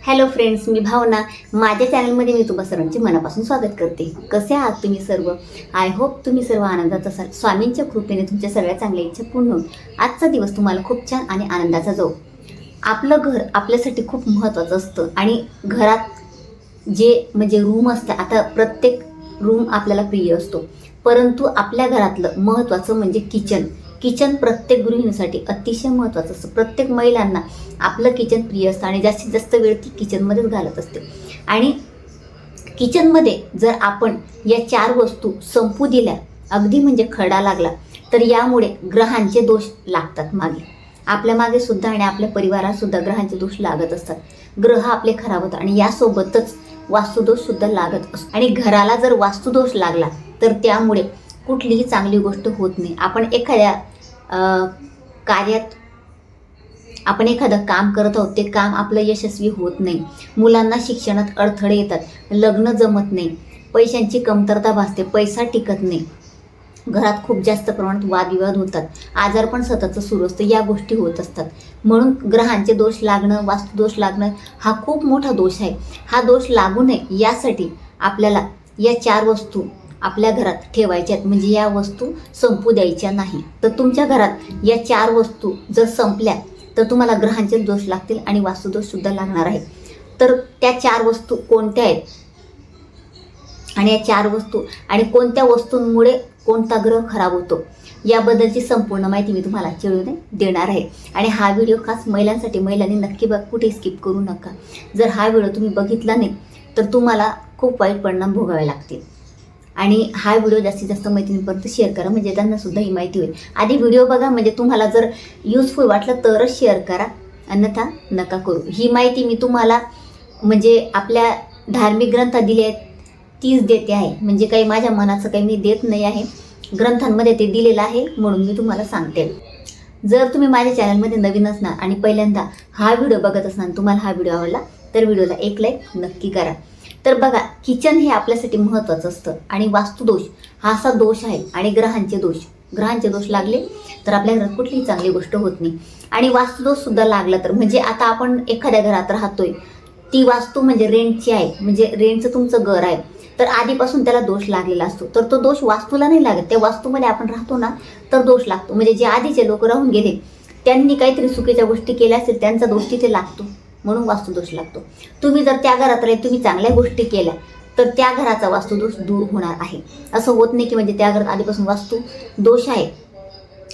Hello friends, मी भावना. माझ्या चॅनलमध्ये मी तुम्हा सर्वांचे मनापासून स्वागत करते. कसे आहात तुम्ही सर्व? आय होप तुम्ही सर्व आनंदात असाल. स्वामींच्या कृपेने तुमच्या सगळ्या चांगल्या इच्छा पूर्ण होऊन आजचा दिवस तुम्हाला खूप छान आणि आनंदाचा जाऊ. आपलं घर आपल्यासाठी खूप महत्त्वाचं असतं आणि घरात जे म्हणजे रूम असतं, आता प्रत्येक रूम आपल्याला प्रिय असतो, परंतु आपल्या घरातलं महत्त्वाचं म्हणजे किचन प्रत्येक गृहिणीसाठी अतिशय महत्त्वाचं असतं. प्रत्येक महिलांना आपलं किचन प्रिय असतं आणि जास्तीत जास्त वेळ ती किचनमध्येच घालत असते. आणि किचनमध्ये जर आपण या 4 वस्तू संपू दिल्या, अगदी म्हणजे खडा लागला, तर यामुळे ग्रहांचे दोष लागतात मागे. आपल्या मागे सुद्धा आणि आपल्या परिवारात सुद्धा ग्रहांचे दोष लागत असतात. ग्रह आपले खराब होतात आणि यासोबतच वास्तुदोष सुद्धा लागत असतो. आणि घराला जर वास्तुदोष लागला तर त्यामुळे कुठलीही चांगली गोष्ट होत नाही. आपण एखाद्या कार्यात आपण एखादं काम करत आहोत, ते काम आपलं यशस्वी होत नाही. मुलांना शिक्षणात अडथळे येतात, लग्न जमत नाही, पैशांची कमतरता भासते, पैसा टिकत नाही, घरात खूप जास्त प्रमाणात वादविवाद होतात, आजारपण सततचं सुरू असतं, या गोष्टी होत असतात. म्हणून ग्रहांचे दोष लागणं, वास्तुदोष लागणं हा खूप मोठा दोष आहे. हा दोष लागू नये यासाठी आपल्याला या 4 वस्तू आपल्या घरात ठेवायच्या आहेत. म्हणजे या वस्तू संपू द्यायच्या नाही. तर तुमच्या घरात या 4 वस्तू जर संपल्या तर तुम्हाला ग्रहांचे दोष लागतील आणि वास्तुदोष सुद्धा लागणार आहे. तर त्या 4 वस्तू कोणत्या आहेत आणि या 4 वस्तू आणि कोणत्या वस्तूंमुळे कोणता ग्रह खराब होतो याबद्दलची संपूर्ण माहिती मी तुम्हाला चिळून देणार आहे. आणि हा व्हिडिओ खास महिलांसाठी. महिलांनी नक्की बघ, कुठे स्किप करू नका. जर हा व्हिडिओ तुम्ही बघितला नाही तर तुम्हाला खूप वाईट परिणाम भोगावे लागतील. आणि हा व्हिडिओ जास्तीत जास्त मैत्रिणींपर्यंत शेअर करा, म्हणजे त्यांना सुद्धा ही माहिती होईल. आधी व्हिडिओ बघा, म्हणजे तुम्हाला जर युजफुल वाटलं तरच शेअर करा, अन्यथा नका करू. ही माहिती मी तुम्हाला म्हणजे आपल्या धार्मिक ग्रंथात दिली आहेत तीच देते आहे. म्हणजे काही माझ्या मनाचं काही मी देत नाही आहे, ग्रंथांमध्ये ते दिलेलं आहे म्हणून मी तुम्हाला सांगते. जर तुम्ही माझ्या चॅनलमध्ये नवीन असणार आणि पहिल्यांदा हा व्हिडिओ बघत असणार, तुम्हाला हा व्हिडिओ आवडला तर व्हिडिओला एक लाईक नक्की करा. तर बघा, किचन हे आपल्यासाठी महत्त्वाचं असतं आणि वास्तुदोष हा असा दोष आहे. आणि ग्रहांचे दोष लागले तर आपल्या घरात कुठलीही चांगली गोष्ट होत नाही. आणि वास्तुदोष सुद्धा लागला तर म्हणजे आता आपण एखाद्या घरात राहतोय, ती वास्तू म्हणजे रेंटची आहे, म्हणजे रेंटचं तुमचं घर आहे, तर आधीपासून त्याला दोष लागलेला असतो. तर तो दोष वास्तूला नाही लागत, त्या वास्तूमध्ये आपण राहतो ना तर दोष लागतो. म्हणजे जे आधीचे लोक राहून गेले त्यांनी काहीतरी चुकीच्या गोष्टी केल्या असेल, त्यांचा दोष तिथे लागतो, म्हणून वास्तुदोष लागतो. तुम्ही जर त्या घरात राहिले, तुम्ही चांगल्या गोष्टी केल्या तर त्या घराचा वास्तुदोष दूर होणार आहे. असं होत नाही की म्हणजे त्या घरात आधीपासून वास्तू दोष आहे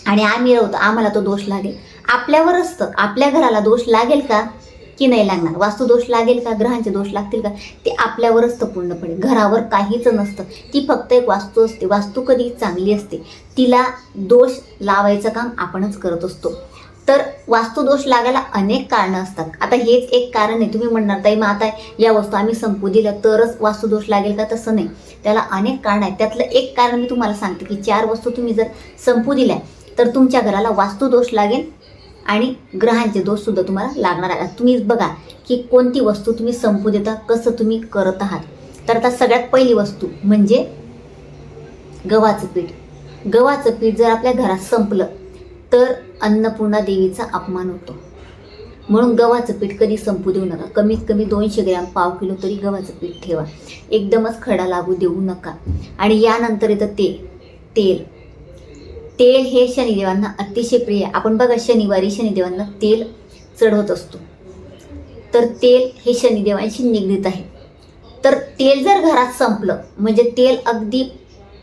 आणि आम्ही राहतो आम्हाला तो दोष लागेल. आपल्यावर असतं, आपल्या घराला दोष लागेल का की नाही लागणार, वास्तुदोष लागेल का, ग्रहांचे दोष लागतील का, ते आपल्यावर असतं पूर्णपणे. घरावर काहीच नसतं. ती फक्त एक वास्तू असते. वास्तू कधी चांगली असते, तिला दोष लावायचं काम आपणच करत असतो. तर वास्तुदोष लागायला अनेक कारणं असतात. आता हेच एक कारण आहे. तुम्ही म्हणणार ताई मग आता या वस्तू आम्ही संपू दिल्या तरच वास्तुदोष लागेल का? तसं नाही, त्याला अनेक कारणं आहेत. त्यातलं एक कारण मी तुम्हाला सांगते की 4 वस्तू तुम्ही जर संपू दिल्या तर तुमच्या घराला वास्तुदोष लागेल आणि ग्रहांचे दोष सुद्धा तुम्हाला लागणार आहेत. तुम्ही बघा की कोणती वस्तू तुम्ही संपू देता, कसं तुम्ही करत आहात. तर आता सगळ्यात पहिली वस्तू म्हणजे गव्हाचं पीठ. गव्हाचं पीठ जर आपल्या घरात संपलं तर अन्नपूर्णा देवीचा अपमान होतो. म्हणून गव्हाचं पीठ कधी संपू देऊ नका. कमीत कमी 200 ग्रॅम, पाव किलो तरी गव्हाचं पीठ ठेवा. एकदमच खडा लागू देऊ नका. आणि यानंतर येतं तेल हे शनिदेवांना अतिशय प्रिय आहे. आपण बघा शनिवारी शनिदेवांना तेल चढवत असतो, तर तेल हे शनिदेवांशी निगडीत आहे. तर तेल जर घरात संपलं म्हणजे तेल अगदी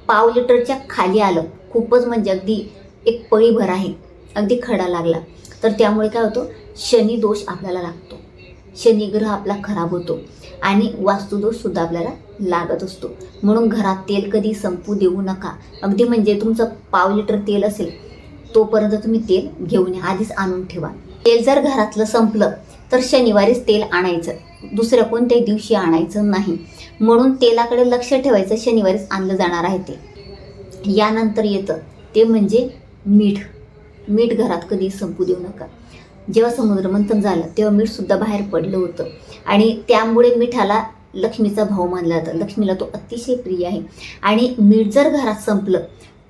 पाव लिटरच्या खाली आलं, खूपच म्हणजे अगदी एक पळीभर आहे, अगदी खडा लागला, तर त्यामुळे काय होतं, शनी दोष आपल्याला लागतो, शनिग्रह आपला खराब होतो आणि वास्तुदोष सुद्धा आपल्याला लागत असतो. म्हणून घरात तेल कधी संपू देऊ नका. अगदी म्हणजे तुमचं पाव लिटर तेल असेल तोपर्यंत तुम्ही तेल घेऊन या, आधीच आणून ठेवा. तेल जर घरातलं संपलं तर शनिवारीच तेल आणायचं, दुसऱ्या कोणत्याही दिवशी आणायचं नाही. म्हणून तेलाकडे लक्ष ठेवायचं, शनिवारीच आणलं जाणार आहे ते. यानंतर येतं ते म्हणजे मीठ घरात कधी संपू देऊ नका. जेव्हा समुद्रमंथन झालं तेव्हा मीठसुद्धा बाहेर पडलं होतं आणि त्यामुळे मिठाला लक्ष्मीचा भाव मानला जातं. लक्ष्मीला तो अतिशय प्रिय आहे. आणि मीठ जर घरात संपलं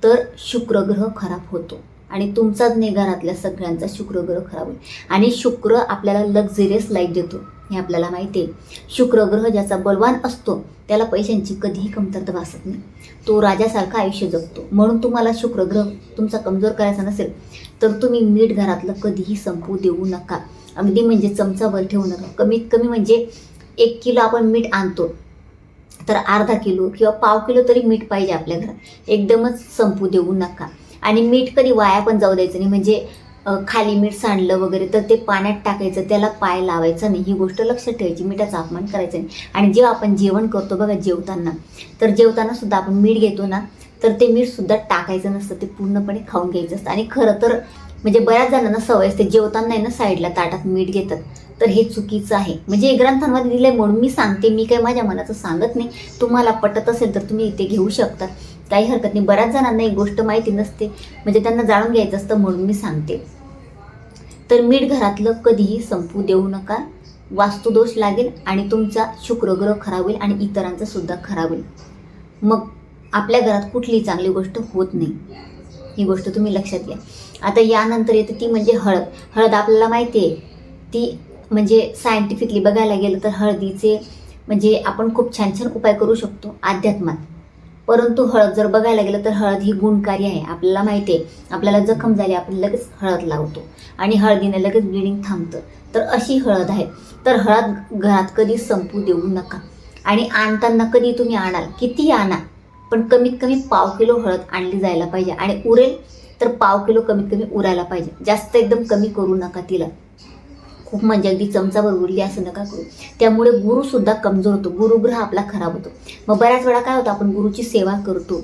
तर शुक्रग्रह खराब होतो आणि तुमचाच नाही, घरातल्या सगळ्यांचा शुक्रग्रह खराब होईल. आणि शुक्र आपल्याला लक्झरियस लाईफ देतो, हे आपल्याला माहिती आहे. शुक्र ग्रह ज्याचा बलवान असतो त्याला पैशांची कधीही कमतरता भासत नाही. तो राजासारखं आयुष्य जगतो. म्हणून तुम्हाला शुक्र ग्रह तुमचा कमजोर करायचा नसेल तर तुम्ही मीठ घरातलं कधीही संपू देऊ नका. अगदी म्हणजे चमचाभर ठेवू नका. कमीत कमी म्हणजे 1 किलो आपण मीठ आणतो तर अर्धा किलो किंवा पाव किलो तरी मीठ पाहिजे आपल्या घरात. एकदमच संपू देऊ नका. आणि मीठ कधी वाया पण जाऊ द्यायचं नाही. म्हणजे खाली मीठ सांडलं वगैरे तर ते पाण्यात टाकायचं, त्याला पाय लावायचा नाही. ही गोष्ट लक्षात ठेवायची. मिठाचा अपमान करायचा नाही. आणि जेव्हा आपण जेवण करतो बघा जेवताना, तर जेवताना सुद्धा आपण मीठ घेतो ना, तर ते मीठ सुद्धा टाकायचं नसतं. ते पूर्णपणे खाऊन घ्यायचं असतं. आणि खरं तर म्हणजे बऱ्याच जणांना सवय असते जेवताना आहे ना साईडला ताटात मीठ घेतात, तर हे चुकीचं आहे. म्हणजे ग्रंथांमध्ये दिलंय म्हणून मी सांगते. मी काही माझ्या मनाचं सांगत नाही. तुम्हाला पटत असेल तर तुम्ही इथे घेऊ शकता, काही हरकत नाही. बऱ्याच जणांना एक गोष्ट माहिती नसते, म्हणजे त्यांना जाणून घ्यायचं असतं म्हणून मी सांगते. तर मीठ घरातलं कधीही संपू देऊ नका. वास्तुदोष लागेल आणि तुमचा शुक्रग्रह खराब होईल आणि इतरांचा सुद्धा खराब होईल. मग आपल्या घरात कुठलीही चांगली गोष्ट होत नाही. ही गोष्ट तुम्ही लक्षात घ्या. आता यानंतर येते ती म्हणजे हळद. हळद आपल्याला माहिती आहे ती म्हणजे सायंटिफिकली बघायला गेलं तर हळदीचे म्हणजे आपण खूप छान छान उपाय करू शकतो अध्यात्मात. परंतु हळद जर बघायला गेलं तर हळद ही गुणकारी आहे. आपल्याला माहिती आहे आपल्याला जखम झाली आपण लगेच हळद लावतो आणि हळदीने लगेच ब्लिडिंग थांबतं. तर अशी हळद आहे. तर हळद घरात कधी संपू देऊ नका. आणि आणताना कधी तुम्ही आणाल किती आणा, पण कमीत कमी पाव किलो हळद आणली जायला पाहिजे. आणि उरेल तर पाव किलो कमीत कमी उरायला पाहिजे. जास्त एकदम कमी करू नका तिला. खूप म्हणजे अगदी चमचाभर उरली असं नका करू. त्यामुळे गुरुसुद्धा कमजोर होतो. गुरुग्रह आपला खराब होतो. मग बऱ्याच वेळा काय होतं आपण गुरुची सेवा करतो.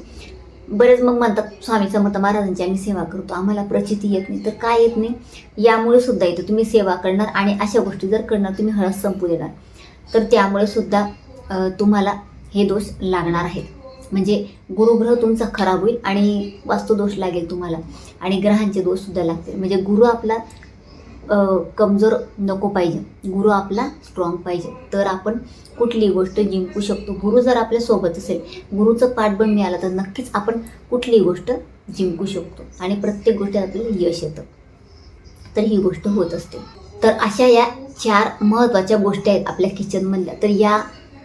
बरेच मग म्हणतात स्वामी समर्थ महाराजांची आम्ही सेवा करतो, आम्हाला प्रचिती येत नाही. तर काय येत नाही? यामुळे सुद्धा येतं. तुम्ही सेवा करणार आणि अशा गोष्टी जर करणार, तुम्ही हळद संपू देणार, तर त्यामुळे सुद्धा तुम्हाला हे दोष लागणार आहेत. म्हणजे गुरुग्रह तुमचा खराब होईल आणि वास्तुदोष लागेल तुम्हाला आणि ग्रहांचे दोष सुद्धा लागतील. म्हणजे गुरु आपला कमजोर नको पाहिजे. गुरु आपला स्ट्रॉंग पाहिजे, तर आपण कुठलीही गोष्ट जिंकू शकतो. गुरु जर आपल्या सोबत असेल, गुरुचं पाठबळ मिळालं तर नक्कीच आपण कुठलीही गोष्ट जिंकू शकतो आणि प्रत्येक गोष्टीत आपल्याला यश येतं. तर ही गोष्ट होत असते. तर अशा या 4 महत्त्वाच्या गोष्टी आहेत आपल्या किचनमधल्या. तर या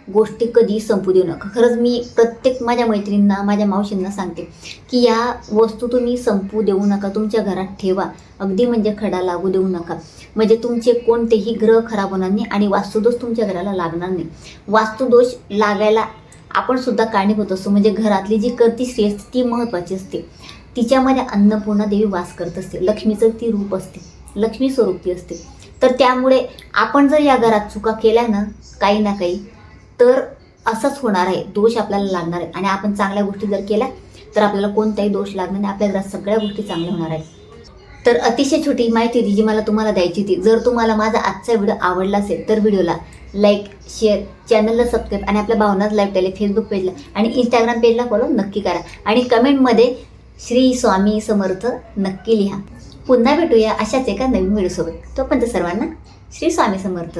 गोष्टी कधी संपू देऊ नका. खरंच मी प्रत्येक माझ्या मैत्रिणींना, माझ्या मावशींना सांगते की या वस्तू तुम्ही संपू देऊ नका. तुमच्या घरात ठेवा. अगदी म्हणजे खडा लागू देऊ नका. म्हणजे तुमचे कोणतेही ग्रह खराब होणार नाही आणि वास्तुदोष तुमच्या घराला लागणार नाही. वास्तुदोष लागायला आपण सुद्धा कारणीभूत असतो. म्हणजे घरातली जी करती स्त्री असते ती महत्त्वाची असते. तिच्यामध्ये अन्नपूर्णा देवी वास करत असते. लक्ष्मीचं ती रूप असते, लक्ष्मी स्वरूपी असते. तर त्यामुळे आपण जर या घरात चुका केल्या ना काही ना काही, तर असंच होणार आहे. दोष आपल्याला लागणार आहे. आणि आपण चांगल्या गोष्टी जर केल्या तर आपल्याला कोणताही दोष लागणार नाही. आपल्या घरात सगळ्या गोष्टी चांगल्या होणार आहेत. तर अतिशय छोटी माहिती होती जी मला तुम्हाला द्यायची होती. जर तुम्हाला माझा आजचा व्हिडिओ आवडला असेल तर व्हिडिओला लाईक, शेअर, चॅनलला सबस्क्राईब आणि आपल्या भावनाच लाईव्ह फेसबुक पेजला आणि इंस्टाग्राम पेजला फॉलो नक्की करा. आणि कमेंटमध्ये श्री स्वामी समर्थ नक्की लिहा. पुन्हा भेटूया अशाच एका नवीन व्हिडिओसोबत. तोपर्यंत सर्वांना श्री स्वामी समर्थ.